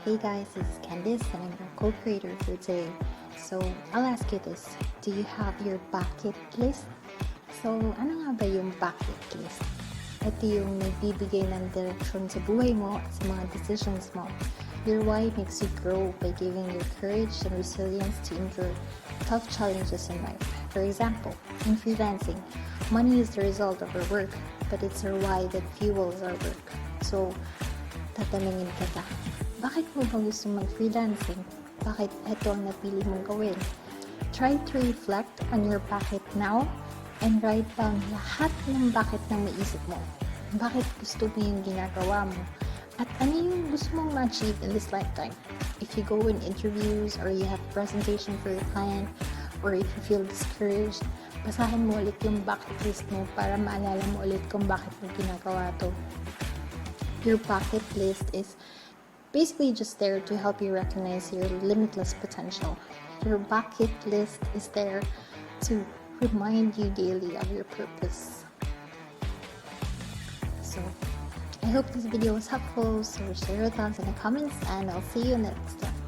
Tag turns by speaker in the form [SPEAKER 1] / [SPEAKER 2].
[SPEAKER 1] Hey guys, this is Candice and I'm your co-creator for today. So, I'll ask you this. Do you have your bucket list? So, ano nga ba yung bucket list? Ito yung nagbibigay ng direksyon sa buhay mo at sa mga decisions mo. Your why makes you grow by giving you courage and resilience to endure tough challenges in life. For example, in freelancing, money is the result of our work, but it's our why that fuels our work. So, tatanungin kita, bakit mo ba gusto mag-freelancing? Bakit ito ang napili mong gawin? Try to reflect on your bakit now and write down lahat ng bakit na maisip mo. Bakit gusto mo yung ginagawa mo? At ano yung gusto mong ma-achieve in this lifetime? If you go in interviews or you have a presentation for your client or if you feel discouraged, basahin mo ulit yung bucket list mo para maalala mo ulit kung bakit mo ginagawa to. Your bucket list is basically just there to help you recognize your limitless potential. Your bucket list is there to remind you daily of your purpose. So, I hope this video was helpful. So share your thoughts in the comments and I'll see you next time.